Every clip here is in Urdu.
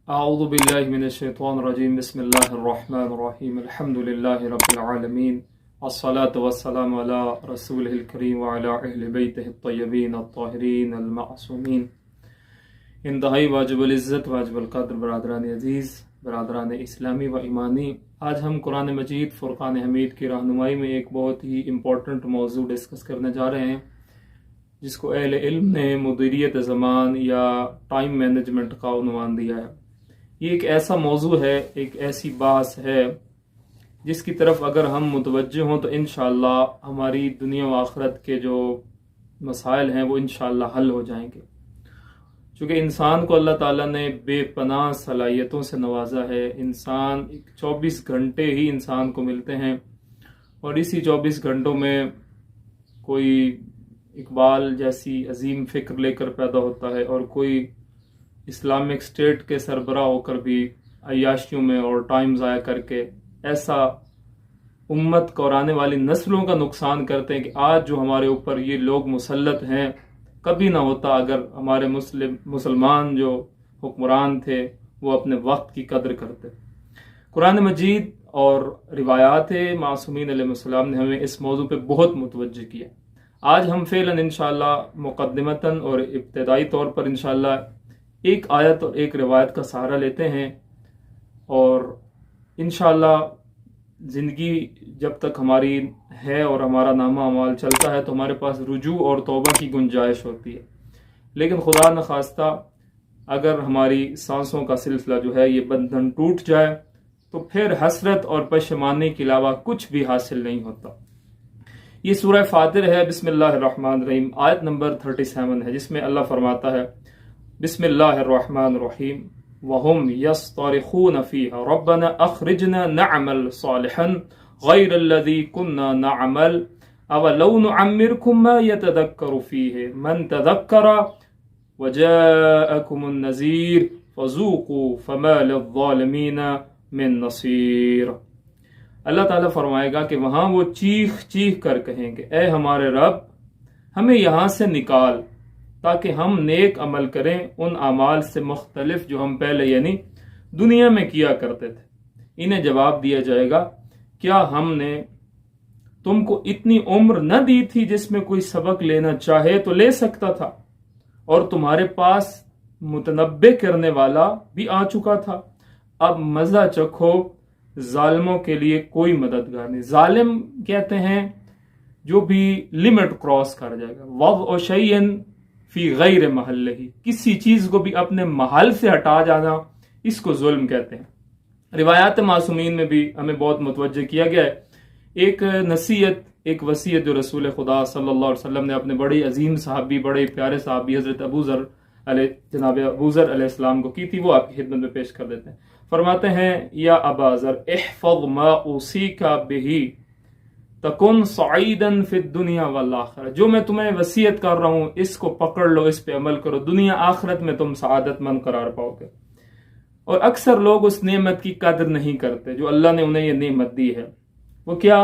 أعوذ بالله من الشيطان الرجيم بسم الله الرحمن الرحيم الحمد لله رب العالمين الصلاة والسلام على رسوله الكريم وعلى أهل بيته الطيبين الطاهرين المعصومين. انتہائی واجب العزت واجب القدر برادران عزیز، برادران اسلامی و ایمانی، آج ہم قرآن مجید فرقان حمید کی رہنمائی میں ایک بہت ہی امپورٹنٹ موضوع ڈسکس کرنے جا رہے ہیں، جس کو اہل علم نے مدیریت زمان یا ٹائم مینجمنٹ کا عنوان دیا ہے۔ یہ ایک ایسا موضوع ہے، ایک ایسی بحث ہے جس کی طرف اگر ہم متوجہ ہوں تو انشاءاللہ ہماری دنیا و آخرت کے جو مسائل ہیں وہ انشاءاللہ حل ہو جائیں گے۔ چونکہ انسان کو اللہ تعالیٰ نے بے پناہ صلاحیتوں سے نوازا ہے، 24 گھنٹے ہی انسان کو ملتے ہیں، اور اسی 24 گھنٹوں میں کوئی اقبال جیسی عظیم فکر لے کر پیدا ہوتا ہے، اور کوئی اسلامک اسٹیٹ کے سربراہ ہو کر بھی عیاشیوں میں اور ٹائم ضائع کر کے ایسا امت کو اور آنے والی نسلوں کا نقصان کرتے ہیں کہ آج جو ہمارے اوپر یہ لوگ مسلط ہیں، کبھی نہ ہوتا اگر ہمارے مسلمان جو حکمران تھے وہ اپنے وقت کی قدر کرتے۔ قرآن مجید اور روایات معصومین علیہ السلام نے ہمیں اس موضوع پہ بہت متوجہ کیا۔ آج ہم فعلاً انشاءاللہ مقدمتاً اور ابتدائی طور پر انشاءاللہ ایک آیت اور ایک روایت کا سہارا لیتے ہیں، اور انشاءاللہ زندگی جب تک ہماری ہے اور ہمارا نامہ اعمال چلتا ہے تو ہمارے پاس رجوع اور توبہ کی گنجائش ہوتی ہے، لیکن خدا نخواستہ اگر ہماری سانسوں کا سلسلہ جو ہے یہ بندھن ٹوٹ جائے تو پھر حسرت اور پشیمانی کے علاوہ کچھ بھی حاصل نہیں ہوتا۔ یہ سورہ فاطر ہے، بسم اللہ الرحمن الرحیم، آیت نمبر 37 ہے، جس میں اللہ فرماتا ہے بسم اللہ الرحمن الرحیم وَهُمْ يَصْطَرِخُونَ فِيهَا رَبَّنَا أَخْرِجْنَا نَعْمَلْ صَالِحًا غَيْرَ الَّذِي كُنَّا نَعْمَلْ أَوَلَوْ نُعَمِّرْكُمْ مَا يَتَذَكَّرُ فِيهِ مَنْ تَذَكَّرَ وَجَاءَكُمُ النَّذِيرُ فَذُوقُوا فَمَا لِلظَّالِمِينَ مِن نَصِيرٍ۔ اللہ تعالیٰ فرمائے گا کہ وہاں وہ چیخ چیخ کر کہیں گے، اے ہمارے رب ہمیں یہاں سے نکال تاکہ ہم نیک عمل کریں ان اعمال سے مختلف جو ہم پہلے یعنی دنیا میں کیا کرتے تھے۔ انہیں جواب دیا جائے گا، کیا ہم نے تم کو اتنی عمر نہ دی تھی جس میں کوئی سبق لینا چاہے تو لے سکتا تھا، اور تمہارے پاس متنبع کرنے والا بھی آ چکا تھا، اب مزہ چکھو، ظالموں کے لیے کوئی مددگار نہیں۔ ظالم کہتے ہیں جو بھی لمٹ کراس کر جائے گا، وضع شیء فی غیر محلہ، کسی چیز کو بھی اپنے محل سے ہٹا جانا، اس کو ظلم کہتے ہیں۔ روایات معصومین میں بھی ہمیں بہت متوجہ کیا گیا ہے، ایک نصیحت، ایک وصیت جو رسول خدا صلی اللہ علیہ وسلم نے اپنے بڑے عظیم صحابی، بڑے پیارے صحابی حضرت جناب ابو ذر علیہ السلام کو کی تھی، وہ آپ کی خدمت میں پیش کر دیتے ہیں۔ فرماتے ہیں، یا ابا ذر احفظ ما اوصیک بہ تکن سعیدا فی الدنیا والآخرہ، جو میں تمہیں وصیت کر رہا ہوں اس کو پکڑ لو، اس پہ عمل کرو، دنیا آخرت میں تم سعادت مند قرار پاؤ گے۔ اور اکثر لوگ اس نعمت کی قدر نہیں کرتے جو اللہ نے انہیں یہ نعمت دی ہے۔ وہ کیا؟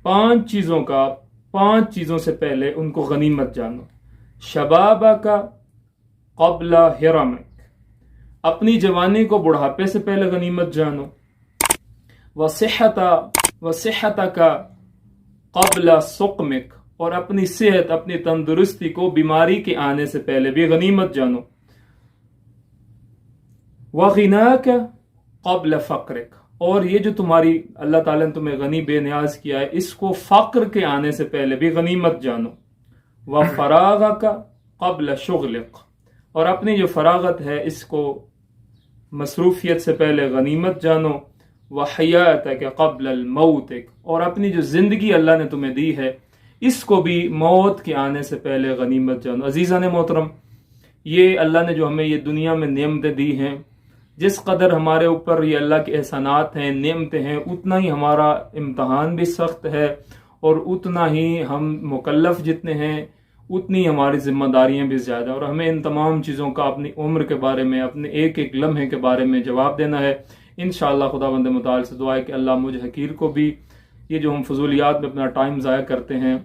5 چیزوں سے پہلے ان کو غنیمت جانو۔ شبابک قبل حرمک، اپنی جوانی کو بڑھاپے سے پہلے غنیمت جانو۔ وصحتک قبل سقمک، اور اپنی صحت، اپنی تندرستی کو بیماری کے آنے سے پہلے بھی غنیمت جانو۔ وغناک قبل فقرک، اور یہ جو تمہاری اللہ تعالیٰ نے تمہیں غنی بے نیاز کیا ہے، اس کو فقر کے آنے سے پہلے بھی غنیمت جانو۔ وفراغک قبل شغلک، اور اپنی جو فراغت ہے اس کو مصروفیت سے پہلے غنیمت جانو۔ وحیاتک قبل الموتک، اور اپنی جو زندگی اللہ نے تمہیں دی ہے اس کو بھی موت کے آنے سے پہلے غنیمت جانو۔ عزیزان محترم، یہ اللہ نے جو ہمیں یہ دنیا میں نعمتیں دی ہیں، جس قدر ہمارے اوپر یہ اللہ کے احسانات ہیں، نعمتیں ہیں، اتنا ہی ہمارا امتحان بھی سخت ہے، اور اتنا ہی ہم مکلف جتنے ہیں اتنی ہماری ذمہ داریاں بھی زیادہ، اور ہمیں ان تمام چیزوں کا اپنی عمر کے بارے میں، اپنے ایک ایک لمحے کے بارے میں جواب دینا ہے۔ انشاءاللہ خدا بند متعال سے دعا ہے کہ اللہ مجھ حقیر کو بھی یہ جو ہم فضولیات میں اپنا ٹائم ضائع کرتے ہیں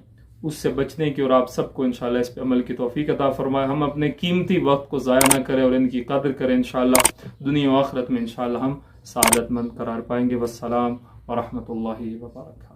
اس سے بچنے کی، اور آپ سب کو انشاءاللہ اس پہ عمل کی توفیق عطا فرمائے. ہم اپنے قیمتی وقت کو ضائع نہ کریں اور ان کی قدر کریں. انشاءاللہ دنیا و آخرت میں انشاءاللہ ہم سعادت مند قرار پائیں گے. والسلام ورحمۃ اللہ وبرکاتہ.